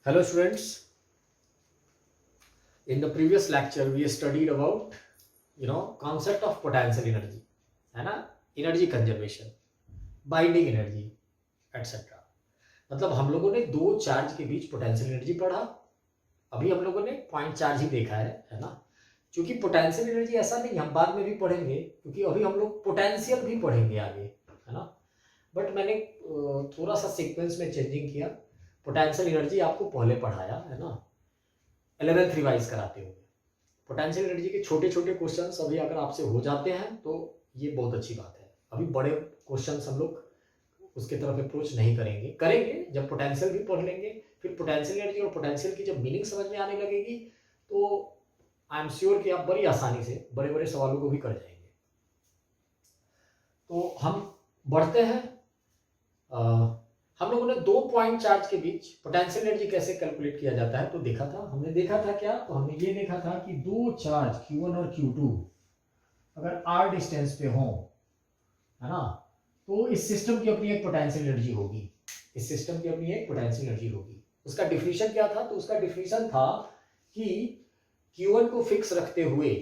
Hello students, in the previous lecture we studied about concept of potential energy, है ना, energy conservation, binding energy etcetera. मतलब हम लोगों ने दो चार्ज के बीच पोटेंशियल एनर्जी पढ़ा। अभी हम लोगों ने पॉइंट चार्ज ही देखा है ना। क्योंकि पोटेंशियल एनर्जी ऐसा नहीं, हम बाद में भी पढ़ेंगे, क्योंकि अभी हम लोग पोटेंशियल भी पढ़ेंगे आगे, है ना। बट मैंने थोड़ा सा सीक्वेंस में चेंजिंग किया। पोटेंशियल एनर्जी आपको पहले पढ़ाया है ना, 11th रिवाइज कराते हुए। पोटेंशियल एनर्जी के छोटे छोटे क्वेश्चंस अभी अगर आपसे हो जाते हैं तो ये बहुत अच्छी बात है। अभी बड़े क्वेश्चंस हम लोग उसके तरफ अप्रोच नहीं करेंगे जब पोटेंशियल भी पढ़ लेंगे। फिर पोटेंशियल एनर्जी और पोटेंशियल की जब मीनिंग समझ में आने लगेगी तो आई एम श्योर कि आप बड़ी आसानी से बड़े बड़े सवालों को भी कर जाएंगे। तो हम बढ़ते हैं। हम लोगों ने दो पॉइंट चार्ज के बीच पोटेंशियल एनर्जी कैसे कैलकुलेट किया जाता है तो देखा था। हमने देखा था क्या, तो हमने ये देखा था कि दो चार्ज Q1 और Q2 अगर r डिस्टेंस पे हो, है ना, तो इस सिस्टम की अपनी एक पोटेंशियल एनर्जी होगी। इस सिस्टम की अपनी एक पोटेंशियल एनर्जी होगी। उसका डिफिनीशन क्या था, तो उसका डिफिनीशन था कि Q1 को फिक्स रखते हुए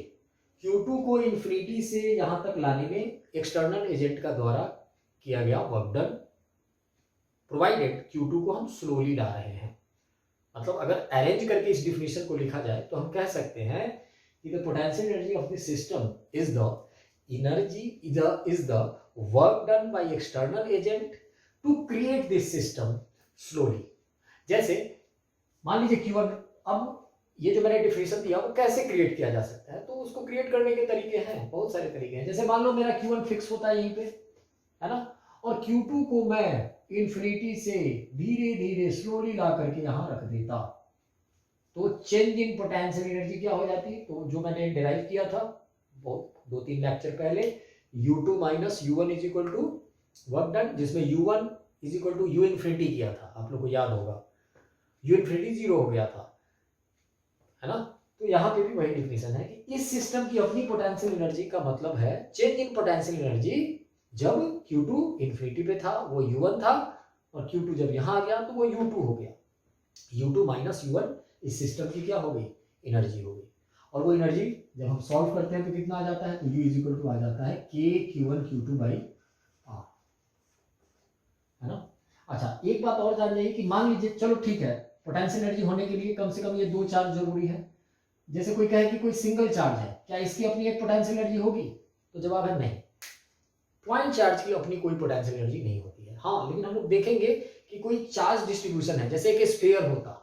Q2 को इन्फिनिटी से यहां तक लाने में एक्सटर्नल एजेंट का द्वारा किया गया वर्क डन, प्रोवाइडेड Q2 को हम स्लोली ला रहे हैं। मतलब अगर अरेंज करके इस डिफिनेशन को लिखा जाए तो हम कह सकते हैं कि the potential energy of the system is the energy is the work done by external agent to create this system slowly. जैसे मान लीजिए Q1, अब ये जो मैंने डिफिनेशन दिया वो कैसे क्रिएट किया जा सकता है, तो उसको क्रिएट करने के तरीके हैं, बहुत सारे तरीके हैं। जैसे मान लो मेरा Q1 फिक्स होता है यहीं पे, है ना, और Q2 को मैं इन्फिनिटी से धीरे धीरे स्लोली ला करके यहां रख देता, तो चेंज इन पोटेंशियल एनर्जी क्या हो जाती, तो जो मैंने डिराइव किया था बहुत 2-3 लेक्चर पहले, U2 minus U1 is equal to work done, जिसमें U1 is equal to U infinity किया था, आप लोग को याद होगा, U इन्फिनिटी 0 हो गया था, है ना। तो यहाँ पे भी वही डिफिनेशन है कि इस सिस्टम की अपनी पोटेंशियल एनर्जी का मतलब है चेंज इन पोटेंशियल एनर्जी। जब Q2 इन्फिनिटी पे था वो U1 था, और Q2 जब यहां आ गया तो वो U2 हो गया। U2 माइनस U1 इस सिस्टम की क्या हो गई, एनर्जी हो गई। और वो एनर्जी जब हम सॉल्व करते हैं तो कितना आ जाता है, तो U इज इक्वल टू आ जाता है K Q1 Q2 by R, है ना। अच्छा, एक बात और जान जाइए कि मान लीजिए, चलो ठीक है, पोटेंशियल एनर्जी होने के लिए कम से कम ये दो चार्ज जरूरी है। जैसे कोई कहे कि कोई सिंगल चार्ज है, क्या इसकी अपनी एक पोटेंशियल एनर्जी होगी, तो जवाब है नहीं। पॉइंट चार्ज की अपनी कोई पोटेंशियल एनर्जी नहीं होती है। हाँ, लेकिन हम लोग देखेंगे कि कोई चार्ज डिस्ट्रीब्यूशन है, जैसे एक स्फीयर होता,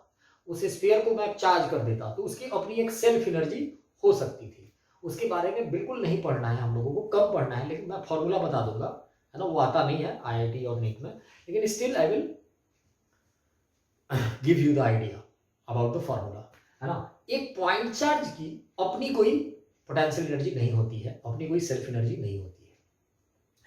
उस स्फीयर को मैं चार्ज कर देता तो उसकी अपनी एक सेल्फ एनर्जी हो सकती थी। उसके बारे में बिल्कुल नहीं पढ़ना है हम लोगों को, कम पढ़ना है, लेकिन मैं फॉर्मूला बता दूंगा, है ना। वो आता नहीं है IIT और नीट में, लेकिन still I will give you the idea about the formula, है ना। एक पॉइंट चार्ज की अपनी कोई पोटेंशियल एनर्जी नहीं होती है, अपनी कोई सेल्फ एनर्जी नहीं होती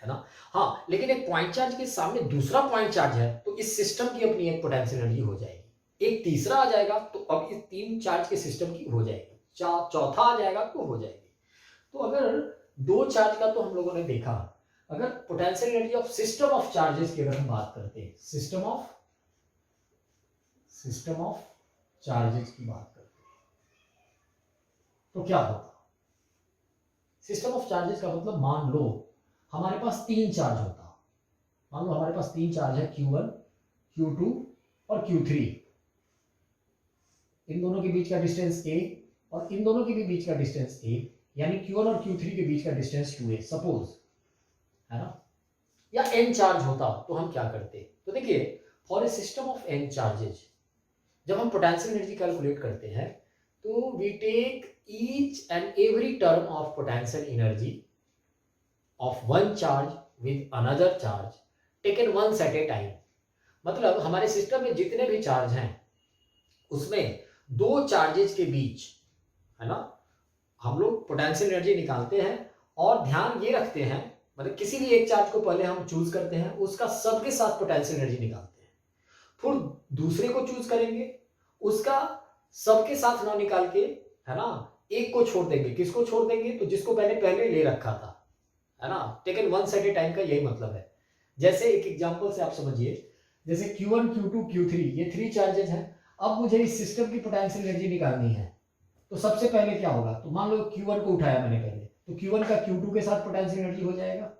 है ना। हाँ, लेकिन एक पॉइंट चार्ज के सामने दूसरा पॉइंट चार्ज है तो इस सिस्टम की अपनी एक पोटेंशियल एनर्जी हो जाएगी। एक तीसरा आ जाएगा तो अब इस तीन चार्ज के सिस्टम की हो जाएगी, चौथा आ जाएगा तो हो जाएगी। तो अगर दो चार्ज का तो हम लोगों ने देखा, अगर potential energy of system of charges की अगर हम बात करते हैं, सिस्टम ऑफ चार्जेस की बात करते हैं, तो क्या होता। सिस्टम ऑफ चार्जेस का मतलब, मान लो हमारे पास तीन चार्ज होता, मान लो हमारे पास तीन चार्ज है Q1 Q2 और Q3, इन दोनों के बीच का डिस्टेंस A और इन दोनों के भी बीच का डिस्टेंस A, यानी Q1 और Q3 के बीच का डिस्टेंस 2A सपोज, है ना। या n चार्ज होता तो हम क्या करते, तो देखिए, for a system of n charges जब हम पोटेंशियल एनर्जी कैलकुलेट करते हैं तो we take each and every term of potential energy of one charge with another charge taken once at a time। मतलब हमारे सिस्टम में जितने भी चार्ज हैं उसमें दो चार्जेस के बीच, है ना, हम लोग पोटेंशियल एनर्जी निकालते हैं। और ध्यान ये रखते हैं, मतलब किसी भी एक चार्ज को पहले हम चूज करते हैं, उसका सबके साथ पोटेंशियल एनर्जी निकालते हैं, फिर दूसरे को चूज करेंगे, उसका सबके साथ ना निकाल के, है ना, एक को छोड़ देंगे। किसको छोड़ देंगे, तो जिसको पहले ले रखा था, है ना। Taken once at a time का यही मतलब है। जैसे एक एग्जांपल से आप समझिए, जैसे Q1 Q2 Q3 ये थ्री चार्जेस हैं। अब मुझे इस सिस्टम की पोटेंशियल एनर्जी निकालनी है, तो सबसे पहले क्या होगा, तो मान लो Q1 को उठाया मैंने पहले, तो Q1 का Q2 के साथ पोटेंशियल एनर्जी हो जाएगा,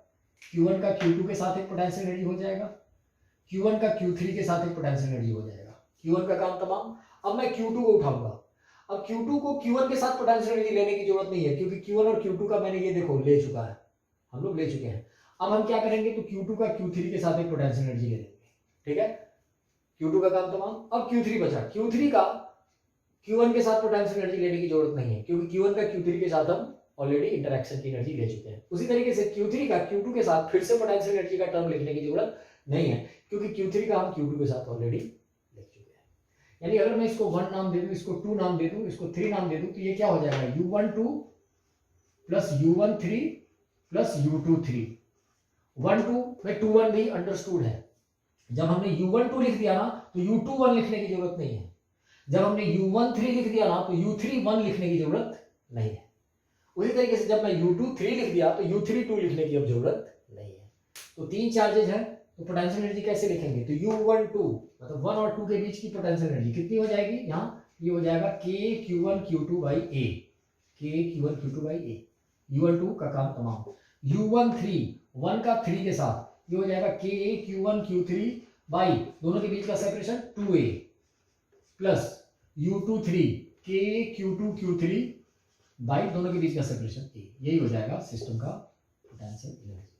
Q1 का Q2 के साथ एक पोटेंशियल एनर्जी हो जाएगा, Q1 का Q3 के साथ एक पोटेंशियल एनर्जी हो जाएगा। Q1 का काम तमाम। अब मैं Q2 को उठाऊंगा, अब Q2 को Q1 के साथ पोटेंशियल एनर्जी लेने की जरूरत नहीं है, क्योंकि Q1 और Q2 का मैंने ये देखो ले चुका है, हम लोग ले चुके हैं। अब हम क्या करेंगे, तो Q2 का Q3 के साथ एक पोटेंशियल एनर्जी ले लेंगे, ठीक है, Q2 का काम तमाम। अब Q3 बचा, Q3 का Q1 के साथ पोटेंशियल एनर्जी लेने की जरूरत नहीं है, क्योंकि Q1 का Q3 के साथ हम ऑलरेडी इंटरेक्शन की एनर्जी ले चुके हैं। उसी तरीके से Q3 का Q2 के साथ फिर से पोटेंशियल एनर्जी का टर्म लिखने की जरूरत नहीं है, क्योंकि Q3 का हम Q2 के साथ ऑलरेडी लिख चुके हैं। यानी अगर मैं इसको 1 नाम दे दूं, इसको 2 नाम दे दूं, इसको 3 नाम दे दूं, तो ये क्या हो जाएगा, U12 plus U13 plus U23। 1 2 में 2 1 भी अंडरस्टूड है। जब हमने U12 लिख दिया ना, तो U21 लिखने की जरूरत नहीं है। जब हमने U13 लिख दिया ना, तो U31 लिखने की जरूरत नहीं है। उसी तरीके से जब मैं U23 लिख दिया, तो U32 लिखने की अब जरूरत नहीं है। तो 3 चार्जेज हैं, तो पोटेंशियल एनर्जी कैसे लिखेंगे, तो U12 मतलब 1 और 2 के बीच की पोटेंशियल एनर्जी कितनी हो जाएगी, यहाँ ये हो जाएगा KQ1Q2 by A, KQ1Q2 by A। U12 का काम तमाम। U13 1 का 3 के साथ ये हो जाएगा KQ1Q3 बाई दोनों के बीच का separation 2A plus U23 KQ2Q3 by दोनों के बीच का सेपरेशन A। यही हो जाएगा सिस्टम का पोटेंशियल एनर्जी,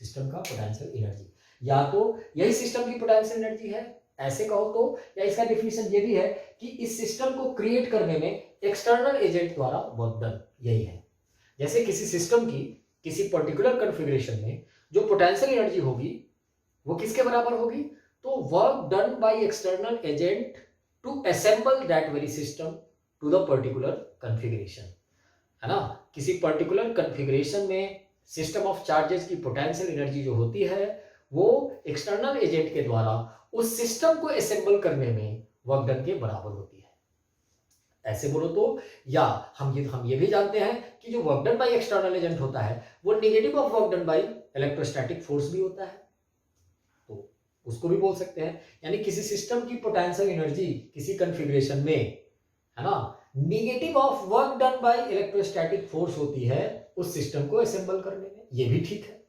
सिस्टम का पोटेंशियल एनर्जी। या तो यही सिस्टम की पोटेंशियल एनर्जी है, ऐसे कहो तो, या इसका डेफिनेशन ये भी है कि इस सिस्टम को क्रिएट करने में एक्सटर्नल एजेंट द्वारा वर्क डन, यही है। जैसे किसी सिस्टम की किसी पर्टिकुलर कॉन्फ़िगरेशन में जो पोटेंशियल एनर्जी होगी वो किसके बराबर होगी, तो work done by external agent to assemble that very system to the particular configuration, है ना। किसी पर्टिकुलर कॉन्फ़िगरेशन में सिस्टम ऑफ चार्जेस की पोटेंशियल एनर्जी जो होती है वो एक्सटर्नल एजेंट के द्वारा उस सिस्टम को असेंबल करने में वर्क डन के बराबर होती है, ऐसे बोलो तो। या हम ये भी जानते हैं कि जो work done by external agent होता है वो negative of work done by electrostatic force भी होता है, तो उसको भी बोल सकते हैं। यानी किसी सिस्टम की पोटेंशियल एनर्जी किसी कॉन्फ़िगरेशन में, है ना, negative of work done by electrostatic force होती है उस सिस्टम को असेंबल करने में, ये भी ठीक है।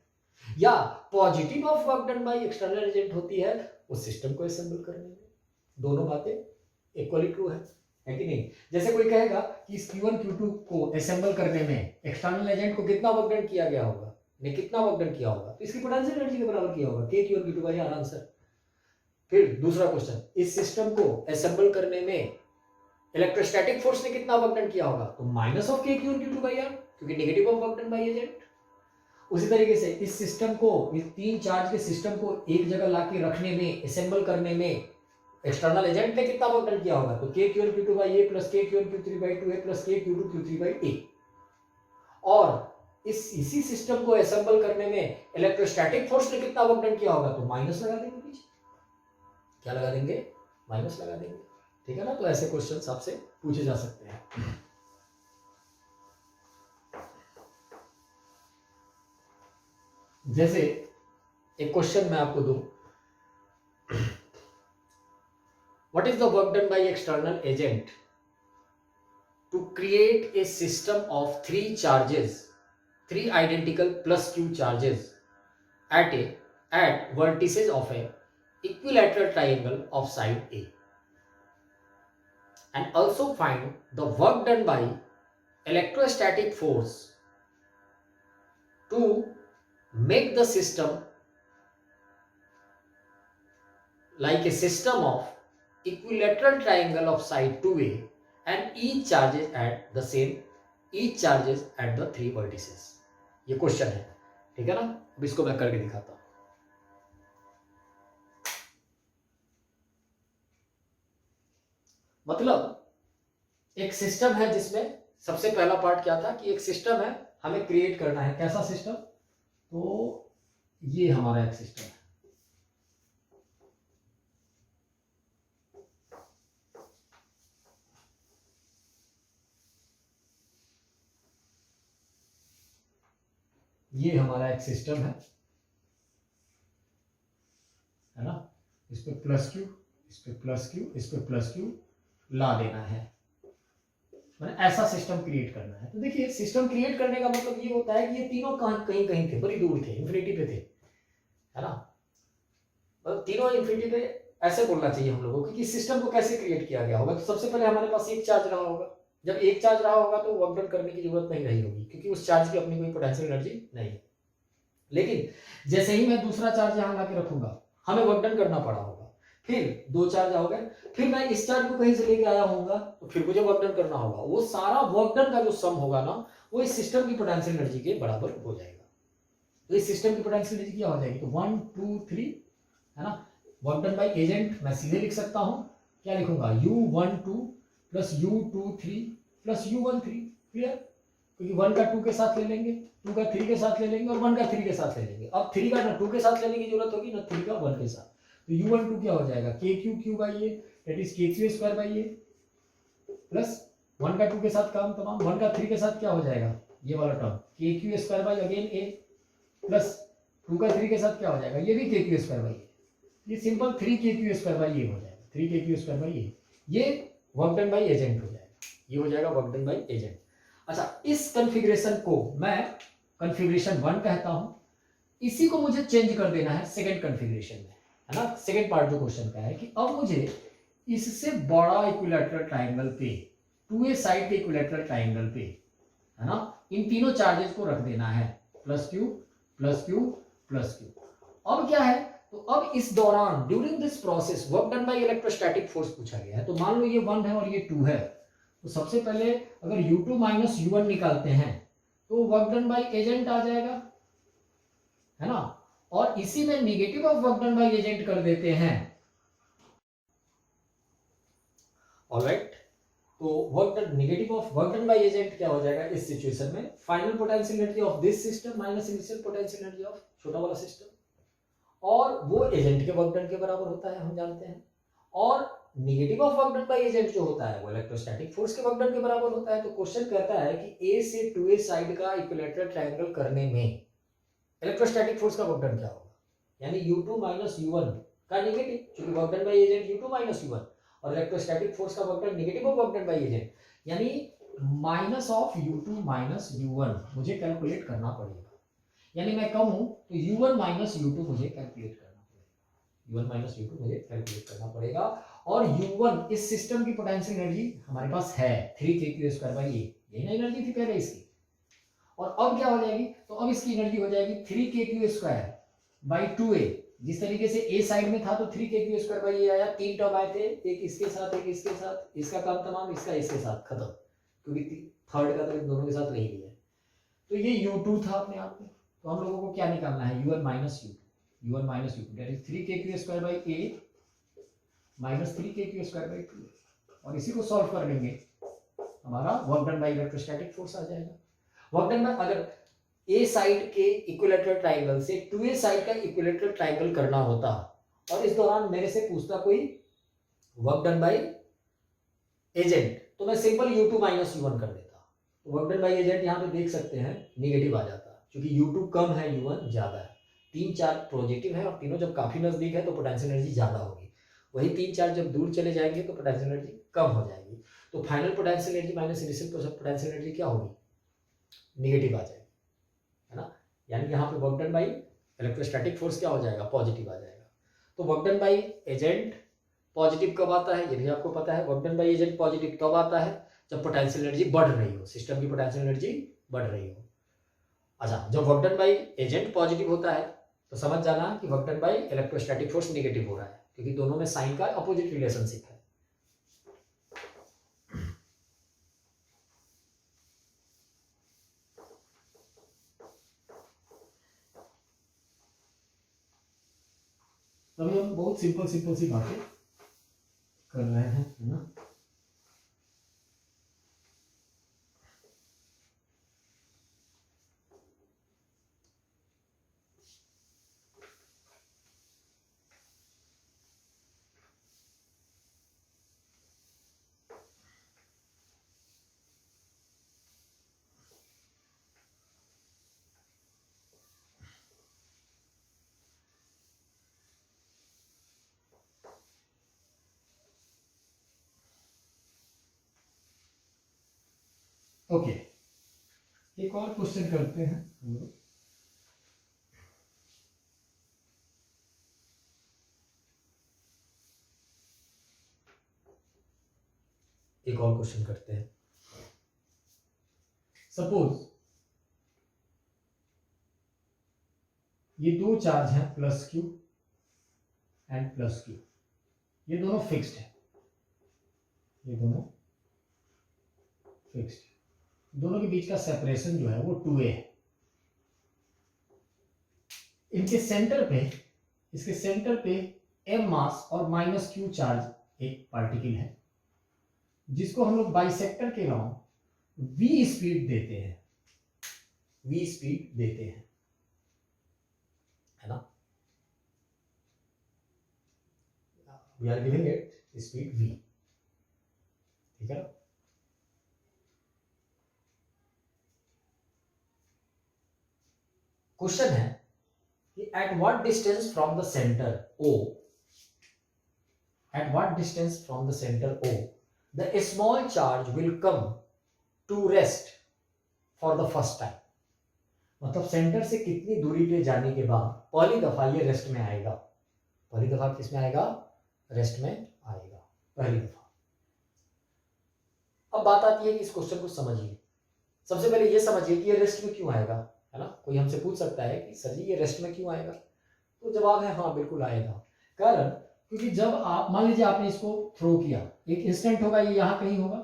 या positive of work done by external agent होती है उस सिस्टम को असेंबल करने में, दोनों बातें इक्वली ट्रू है कि नहीं। जैसे कोई कहेगा कि इस Q1 Q2 को असेंबल करने में एक्सटर्नल एजेंट को कितना वर्क डन किया गया होगा, ने कितना वर्क डन किया होगा, तो इसकी पोटेंशियल एनर्जी के बराबर किया होगा, K Q1 Q2 by R answer. फिर दूसरा क्वेश्चन, इस सिस्टम को असेंबल करने में इलेक्ट्रोस्टैटिक फोर्स ने कितना वर्क डन किया होगा, तो minus of K Q1 Q2 by R, क्योंकि negative of work done by agent. उसी तरीके से इस सिस्टम को, इस 3 चार्ज के सिस्टम को एक जगह लाके रखने में, असेंबल करने में एक्सटर्नल एजेंट ने कितना वर्क डन किया होगा, तो K Q1 Q2 by A plus K Q1 Q3 by 2A plus K Q2 Q3 by A। और इसी सिस्टम को असेंबल करने में इलेक्ट्रोस्टैटिक फोर्स ने कितना वर्क डन किया होगा, तो माइनस लगा देंगे पीछे, क्या लगा देंगे, माइनस लगा देंगे, ठीक है ना। तो ऐसे क्वेश्चंस आपसे पूछे जा सकते हैं। जैसे एक क्वेश्चन मैं आपको दूं, what is the work done by external agent to create a system of 3 charges, 3 identical plus q charges at vertices of a equilateral triangle of side A, and also find the work done by electrostatic force to make the system like a system of equilateral triangle of side 2A and each charges at the 3 vertices। ये question है, ठीक है ना। अब इसको मैं करके दिखाता हूं। मतलब एक सिस्टम है जिसमें सबसे पहला पार्ट क्या था कि एक सिस्टम है, हमें क्रिएट करना है। कैसा सिस्टम, तो ये हमारा एक सिस्टम है, ये हमारा एक सिस्टम है ना। इस पे प्लस Q, इस पे प्लस क्यू, इस पे प्लस क्यू ला देना है, मैंने ऐसा सिस्टम क्रिएट करना है। तो देखिए सिस्टम क्रिएट करने का मतलब ये होता है कि ये तीनों कहीं कहीं थे, बड़ी दूर थे, इन्फिनिटी पे थे, है ना, मतलब तीनों इन्फिनिटी पे। ऐसे बोलना चाहिए हम लोगों को कि सिस्टम को कैसे क्रिएट किया गया होगा। तो सबसे पहले हमारे पास एक चार्ज रहा होगा, जब एक चार्ज रहा होगा तो वर्क डन करने की जरूरत नहीं रही होगी, क्योंकि उस चार्ज की अपनी कोई पोटेंशियल एनर्जी नहीं है। लेकिन जैसे ही मैं दूसरा चार्ज यहाँ ला के रखूंगा, हमें वर्क डन करना पड़ा होगा, फिर दो चार्ज हो गए, फिर मैं इस चार्ज को कहीं से लेके आया होऊंगा, तो फिर मुझे वर्क डन करना होगा। वो सारा वर्क डन का जो सम होगा ना, वो इस सिस्टम की पोटेंशियल एनर्जी के बराबर हो जाएगा। तो इस सिस्टम की पोटेंशियल एनर्जी क्या हो जाएगी, तो 1 2 3, है ना। वर्क डन बाय एजेंट मैं सीधे लिख सकता हूं, क्या लिखूंगा, U12 plus U23 plus U13, clear. क्योंकि 1 का 2 के साथ ले लेंगे, 2 का 3 के साथ ले लेंगे और 1 का 3 के साथ ले लेंगे। अब 3 का ना 2 के साथ लेने की जरूरत होगी ना 3 का 1 के साथ। तो U12 क्या हो जाएगा, KQ by A, that is KQ square by A, plus 1 का 2 के साथ काम तमाम, 1 का 3 के साथ क्या हो जाएगा, ये वाला term KQ square by again A, plus 2 का 3 के साथ क्या हो जाएगा, ये भी KQ स्क्वायर बाई ए। ये सिंपल 3KQ स्क्वायर बाई ए हो जाएगा, 3KQ स्क्वायर बाई ए। ये वर्क डन बाई एजेंट हो जाएगा, ये हो जाएगा वर्क डन बाई एजेंट। अच्छा, इस कॉन्फ़िगरेशन को मैं कॉन्फ़िगरेशन 1 कहता हूं। इसी को मुझे चेंज कर देना है सेकंड कॉन्फ़िगरेशन में, है ना। सेकंड पार्ट जो क्वेश्चन का है कि अब मुझे इससे बड़ा इक्विलैटरल ट्रायंगल पे, 2a साइड के इक्विलैटरल ट्रायंगल पे, है ना, इन तीनों चार्जेस को रख देना है, plus Q plus Q plus Q. अब क्या है, तो अब इस दौरान during this process work done by electrostatic force पूछा गया है। तो मान लो ये 1 है और ये 2 है, तो सबसे पहले अगर U2 माइनस U1 निकालते हैं तो वर्क डन बाय एजेंट आ जाएगा, है ना। और इसी में negative of work done by agent कर देते हैं, ऑलराइट। तो work done, negative of work done by agent क्या हो जाएगा इस सिचुएशन में, final potential energy of this system minus initial potential energy of छोटा वाला सिस्टम, और वो एजेंट के वर्क डन के बराबर होता है, हम जानते हैं। और negative of work done by agent जो होता है वो इलेक्ट्रोस्टैटिक फोर्स के वर्क डन के बराबर होता है। तो क्वेश्चन कहता है कि ए से 2a साइड का इक्विलैटरल ट्रायंगल करने में इलेक्ट्रोस्टैटिक फोर्स का वर्क डन क्या होगा, यानी U2 माइनस U1 का नेगेटिव, क्योंकि work done by agent U2 minus U1, और इलेक्ट्रोस्टैटिक फोर्स का work done negative of work done by agent, यानी minus of U2 minus U1 मुझे कैलकुलेट करना पड़ेगा। यानी मैं कहूं तो U1 माइनस U2 मुझे कैलकुलेट करना पड़ेगा, U1 माइनस U2 मुझे कैलकुलेट करना पड़ेगा। और U1 इस सिस्टम की पोटेंशियल एनर्जी हमारे पास है 3KQ स्क्वायर बाई ए, यही ना एनर्जी थी पहले इसकी। और अब क्या हो जाएगी, तो अब इसकी एनर्जी हो जाएगी 3KQ स्क्वायर बाई 2a। जिस तरीके से ए साइड में था तो 3KQ स्क्वायर बाई ए आया, 3 टर्म आए थे, एक इसके साथ एक इसके साथ, इसका काम तमाम, इसका इसके साथ खत्म, क्योंकि थर्ड का तो इन दोनों के साथ नहीं लिया। तो ये U2 था अपने आप में। तो हम लोगों को क्या निकालना है, U1 minus U2, U1 minus U2 that is 3KQ square by A minus 3KQ square by 2, और इसी को सॉल्व कर लेंगे, हमारा work done by electrostatic force आ जाएगा। वर्क डन बाय, अगर ए साइड के इक्विलैटरल ट्रायंगल से 2a साइड का इक्विलैटरल ट्रायंगल करना होता और इस दौरान मेरे से पूछता कोई वर्क डन बाय एजेंट, तो मैं सिंपल U2 माइनस U1 कर देता। तो वर्क डन बाय एजेंट यहाँ पे देख सकते हैं नेगेटिव आ जाता, क्योंकि U2 कम है U1 ज्यादा है, 3 4 पॉजिटिव है और तीनों जब काफी नजदीक है तो पोटेंशियल एनर्जी ज्यादा होगी, वही 3 4 जब दूर चले जाएंगे तो पोटेंशियल एनर्जी कम हो जाएगी। तो final potential energy minus initial potential energy क्या होगी, नेगेटिव आ जाएगी, है ना। यानी यहाँ पे work done by electrostatic force क्या हो जाएगा, पॉजिटिव आ जाएगा। तो work done by agent positive कब आता है, ये भी आपको पता है। Work done by agent positive तब आता है जब पोटेंशियल एनर्जी बढ़ रही हो, सिस्टम की पोटेंशियल एनर्जी बढ़ रही हो। अच्छा, जब work done by agent positive होता है तो समझ जाना कि work done by electrostatic force negative हो रहा है, क्योंकि दोनों में साइन का अपोजिट रिलेशनशिप है। अभी हम बहुत सिंपल सिंपल सी बातें कर रहे हैं, है ना। ओके, एक और क्वेश्चन करते हैं हम लोग। एक और क्वेश्चन करते हैं। सपोज ये दो चार्ज हैं plus Q and plus Q, ये दोनों फिक्स्ड है, ये दोनों फिक्स्ड है, दोनों के बीच का सेपरेशन जो है वो 2a है। इनके सेंटर पे, इसके सेंटर पे m मास और माइनस q चार्ज एक पार्टिकल है, जिसको हम लोग बाइसेक्टर के राउंड v स्पीड देते हैं, v स्पीड देते हैं, है ना। We are giving it speed v, ठीक है ना। क्वेश्चन है कि at what distance from the centre O, at what distance from the centre O the small charge will come to rest for the first time. मतलब centre से कितनी दूरी पे जाने के बाद पहली दफा ये रेस्ट में आएगा, पहली दफा किस में आएगा, रेस्ट में आएगा, पहली दफा। अब बात आती है कि इस क्वेश्चन को समझिए। सबसे पहले ये समझिए कि ये रेस्ट में क्यों आएगा, है ना। कोई हमसे पूछ सकता है कि सर जी ये रेस्ट में क्यों आएगा, तो जवाब है हाँ बिल्कुल आएगा। कारण क्योंकि जब आप मान लीजिए आपने इसको थ्रो किया, एक इंस्टेंट होगा, ये यहाँ कहीं होगा,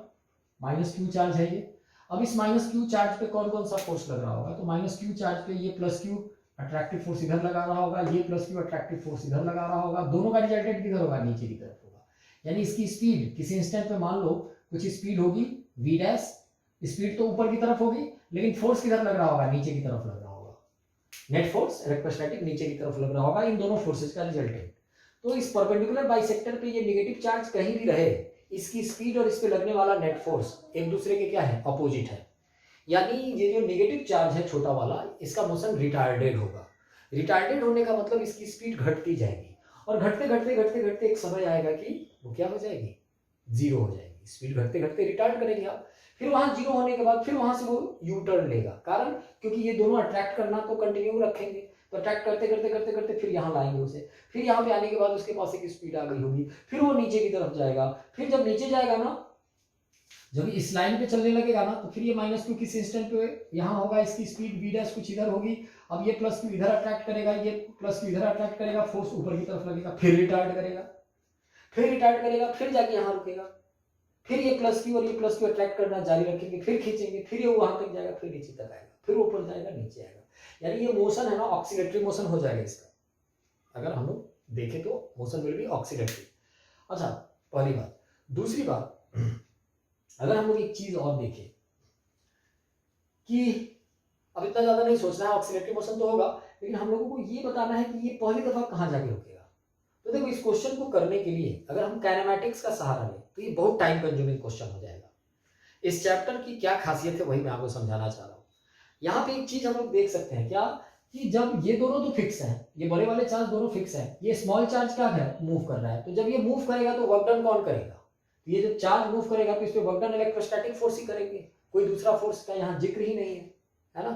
माइनस क्यू चार्ज है ये। अब इस माइनस क्यू चार्ज पे कौन कौन सा फोर्स लग रहा होगा, तो माइनस क्यू चार्ज पे ये प्लस क्यू अट्रैक्टिव फोर्स इधर लगा रहा होगा, ये प्लस क्यू अट्रैक्टिव फोर्स इधर लगा रहा होगा, दोनों का रिजल्टेंट किधर होगा, नीचे की तरफ होगा। यानी इसकी स्पीड किसी इंस्टेंट पे मान लो कुछ स्पीड होगी v डैश, स्पीड तो ऊपर की तरफ होगी, लेकिन फोर्स किधर लग रहा होगा, नीचे की तरफ लग रहा होगा। नेट फोर्स इलेक्ट्रोस्टैटिक नीचे की तरफ लग रहा होगा, इन दोनों फोर्सेस का रिजल्टेंट। तो इस परपेंडिकुलर बाइसेक्टर पे ये नेगेटिव चार्ज कहीं भी रहे, इसकी स्पीड और इस पे लगने वाला नेट फोर्स एक दूसरे के क्या है, अपोजिट है। यानी ये जो नेगेटिव चार्ज है छोटा वाला, इसका मोशन रिटार्डेड होगा। रिटार्डेड होने का मतलब इसकी स्पीड घटती जाएगी, और घटते घटते घटते घटते एक समय आएगा कि वो क्या हो जाएगी, जीरो हो जाएगी। स्पीड घटते घटते रिटार्ड करेंगे आप, फिर वहां जीरो होने के बाद फिर वहां से वो यू टर्न लेगा। कारण क्योंकि ये दोनों अट्रैक्ट करना तो कंटिन्यू रखेंगे, तो अट्रैक्ट करते करते करते करते फिर यहाँ लाएंगे उसे, फिर यहाँ पे आने के बाद उसके पास एक स्पीड आ गई होगी, फिर वो नीचे की तरफ जाएगा। फिर जब नीचे जाएगा ना, जब इस लाइन पे चलने लगेगा ना, तो फिर ये माइनस क्यू किस इंस्टेंट पे यहाँ होगा, इसकी स्पीड v डैश कुछ इधर होगी। अब ये प्लस क्यू इधर अट्रैक्ट करेगा, ये प्लस क्यू इधर अट्रैक्ट करेगा, फोर्स ऊपर की तरफ लगेगा, फिर रिटार्ड करेगा, फिर रिटार्ड करेगा, फिर जाके यहाँ रुकेगा, फिर ये प्लस क्यू और ये प्लस क्यू अट्रैक्ट करना जारी रखेंगे, फिर खींचेंगे, फिर ये वहां तक जाएगा, फिर नीचे तक आएगा, फिर ऊपर जाएगा, नीचे आएगा। यानी ये मोशन है ना, ऑक्सीलेटरी मोशन हो जाएगा इसका। अगर हम लोग देखें तो मोशन विल बी ऑक्सीलेटरी। अच्छा, पहली बात। दूसरी बात, अगर हम लोग एक चीज और देखें कि अब इतना ज्यादा नहीं सोचना है, ऑक्सीलेटरी मोशन तो होगा, लेकिन हम लोगों को ये बताना है कि ये पहली दफा कहां जाके रुकेगा। तो देखो, इस क्वेश्चन को करने के लिए अगर हम काइनेमैटिक्स का सहारा लें तो ये बहुत टाइम कंज्यूमिंग क्वेश्चन हो जाएगा। इस चैप्टर की क्या खासियत है वही मैं आपको समझाना चाह रहा हूँ। यहाँ पे एक चीज हम लोग देख सकते हैं क्या, कि जब ये दोनों तो फिक्स है, ये बड़े वाले चार्ज दोनों फिक्स है, ये स्मॉल चार्ज क्या है, मूव कर रहा है। तो जब ये मूव करेगा तो वर्क डन कौन करेगा, तो ये जब चार्ज मूव करेगा तो इस पे वर्क डन इलेक्ट्रोस्टैटिक फोर्स ही करेंगे, कोई दूसरा फोर्स का यहाँ जिक्र ही नहीं है ना।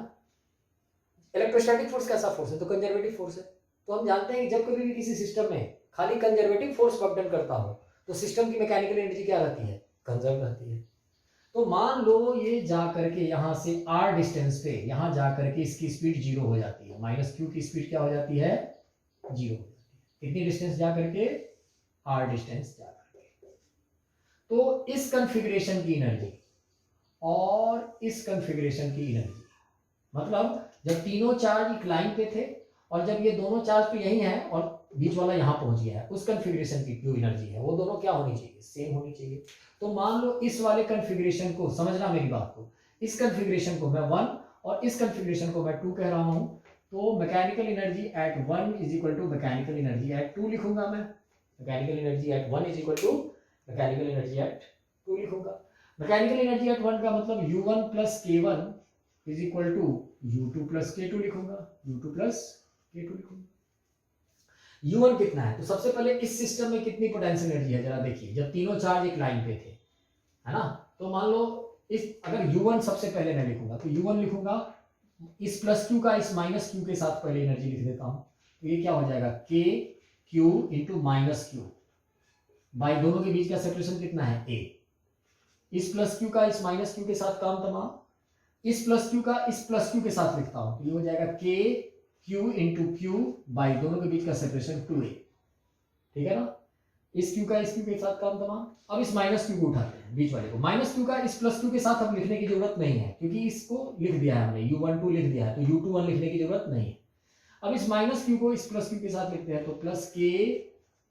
इलेक्ट्रोस्टैटिक फोर्स कैसा फोर्स है, तो कंजर्वेटिव फोर्स है। तो हम जानते हैं कि जब कभी भी किसी सिस्टम में खाली कंजर्वेटिव फोर्स वर्क डन करता हो तो सिस्टम की मैकेनिकल एनर्जी क्या रहती है, कंजर्व रहती है। तो मान लो ये जा करके यहाँ से r डिस्टेंस पे यहाँ जा करके इसकी स्पीड जीरो हो जाती है, माइनस क्यू की स्पीड क्या हो जाती है, जीरो हो जाती है। कितनी डिस्टेंस जा करके, r डिस्टेंस जा करके। तो इस कॉन्फ़िगरेशन की एनर्जी और इस कॉन्फ़िगरेशन की एनर्जी, मतलब जब तीनों चार्ज एक लाइन पे थे और जब ये दोनों चार्ज तो यही है और बीच वाला यहाँ पहुंच गया है, उस कॉन्फ़िगरेशन की जो एनर्जी है वो दोनों क्या होनी चाहिए, सेम होनी चाहिए। तो मान लो इस वाले कॉन्फ़िगरेशन को, समझना मेरी बात को, इस कॉन्फ़िगरेशन को मैं 1 और इस कॉन्फ़िगरेशन को मैं 2 कह रहा हूं, तो mechanical energy at 1 is equal to mechanical energy at 2 लिखूंगा मैं। Mechanical energy at 1 is equal to mechanical energy at 2 लिखूंगा। मैकेनिकल एनर्जी एट 1 का मतलब u1 plus k1 is equal to u2 plus k2 लिखूंगा, u2 प्लस k2 लिखूंगा। u1 कितना है, तो सबसे पहले इस सिस्टम में कितनी पोटेंशियल एनर्जी है जरा देखिए, जब तीनों चार्ज एक लाइन पे थे, है ना। तो मान लो इस अगर u1 सबसे पहले मैं लिखूंगा तो u1 लिखूंगा, इस प्लस क्यू का इस माइनस क्यू के साथ पहले एनर्जी लिख देता हूं, तो ये क्या हो जाएगा k q into minus Q, by दोनों के बीच का सेपरेशन कितना है a, इस प्लस क्यू का इस माइनस क्यू के साथ काम तमाम, इस प्लस क्यू का इस प्लस क्यू के साथ लिखता हूं, तो ये हो जाएगा k q into Q by दोनों के बीच का सेपरेशन 2a, ठीक है ना, इस क्यू का इस क्यू के साथ काम तमाम। अब इस माइनस क्यू को उठाते हैं, बीच वाले को, माइनस क्यू का इस प्लस क्यू के साथ अब लिखने की जरूरत नहीं है क्योंकि इसको लिख दिया है हमने, u12 लिख दिया है, तो u21 लिखने की जरूरत नहीं है। अब इस माइनस क्यू को इस प्लस क्यू के साथ लिखते हैं, तो plus k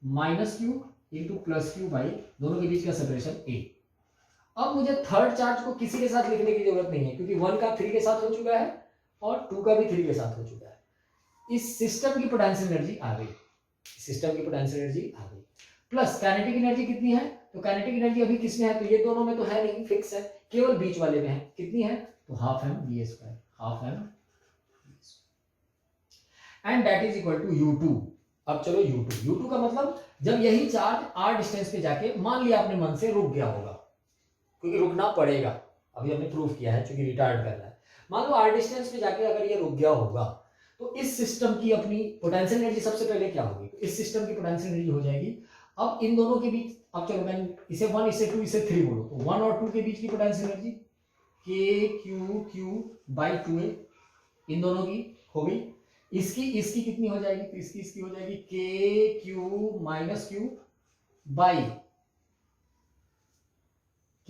minus Q into plus Q by दोनों के बीच का सेपरेशन a। अब मुझे थर्ड चार्ज को किसी के साथ लिखने की जरूरत नहीं है क्योंकि 1 का 3 के साथ हो चुका है और 2 का भी 3 के साथ हो चुका है। इस सिस्टम की पोटेंशियल एनर्जी आ गई, सिस्टम की पोटेंशियल एनर्जी आ गई, प्लस काइनेटिक एनर्जी कितनी है, तो काइनेटिक एनर्जी अभी किसमें है, तो ये दोनों में तो है नहीं, फिक्स है, केवल बीच वाले में है, कितनी है, तो half m v square, half m, and that is equal to u2। अब चलो u2 का मतलब जब यही चार्ज r डिस्टेंस पे जाके मान लिया अपने मन से रुक गया होगा, क्योंकि रुकना पड़ेगा, अभी हमने प्रूफ किया है क्योंकि रिटार्ड कर रहा है, मान लो r डिस्टेंस पे जाके अगर ये रुक गया होगा तो इस सिस्टम की अपनी पोटेंशियल एनर्जी सबसे पहले क्या होगी, तो इस सिस्टम की पोटेंशियल एनर्जी हो जाएगी, अब इन दोनों के बीच, अब चलो मैं इसे 1 इसे 2 इसे 3 बोलो, तो 1 और 2 के बीच की potential energy k q by 2a, इन दोनों की हो गई, इसकी कितनी हो जाएगी, तो इसकी हो जाएगी k q minus Q by k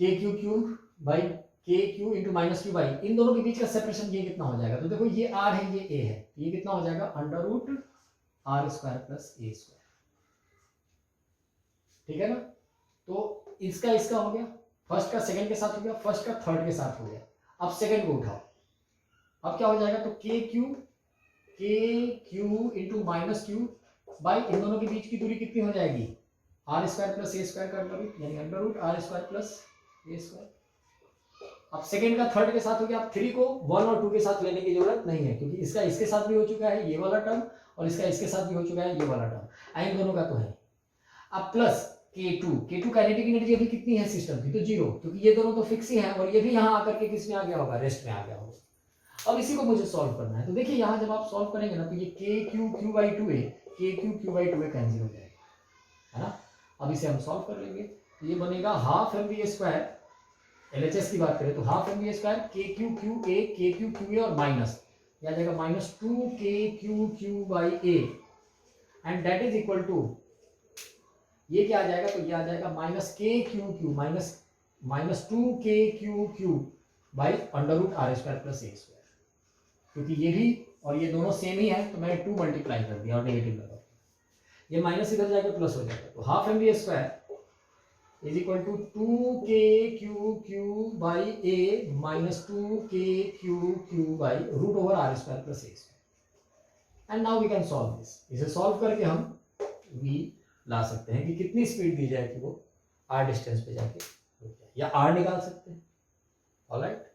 by k into minus Q by, इन दोनों के बीच का सेपरेशन ये कितना हो जाएगा, तो देखो ये r है ये a है, ये कितना हो जाएगा under root r square plus a square, ठीक है ना। तो इसका हो गया, फर्स्ट का सेकंड के साथ हो गया, फर्स्ट का थर्ड के साथ हो गया, अब सेकंड को उठाओ, अब क्या हो जाएगा, तो k q into minus Q by इन दोनों के बीच की दूरी कितनी हो जाएगी, r square plus a square का अंडर रूट, यानी under root r square plus a square. अब सेकंड का थर्ड के साथ हो गया, अब 3 को 1 और 2 के साथ लेने की जरूरत नहीं है क्योंकि इसका इसके साथ भी हो चुका है ये वाला टर्म और इसका इसके साथ भी हो चुका है ये वाला टर्म, इन दोनों का तो है। अब प्लस k2 काइनेटिक एनर्जी अभी कितनी है सिस्टम की, तो 0, क्योंकि ये दोनों तो फिक्स ही हैं और ये भी यहाँ आकर के किस में आ गया होगा, रेस्ट में आ गया होगा। अब इसी को मुझे सॉल्व करना है, तो देखिए यहाँ जब आप सॉल्व करेंगे ना तो ये k बाई 2a कैंसिल हो जाएगा, है ना। अब इसे हम सॉल्व कर लेंगे, तो ये बनेगा half m v square, LHS की बात करें तो half m v square k और माइनस आ जाएगा minus 2k by a, and that is equal to ये क्या आ जाएगा, तो ये आ जाएगा minus k minus 2k by under root r square plus a square, क्योंकि ये भी और ये दोनों सेम ही है तो मैंने 2 मल्टीप्लाई कर दिया और नेगेटिव लगा, ये माइनस इधर जाकर प्लस हो जाएगा, तो half m v square is equal to 2k by a minus 2k by root over r square plus a square. And now we can solve this, इसे सॉल्व करके हम v ला सकते हैं कि कितनी स्पीड दी जाए कि वो r डिस्टेंस पे जाके रुक जाए, या r निकाल सकते हैं, ऑलराइट।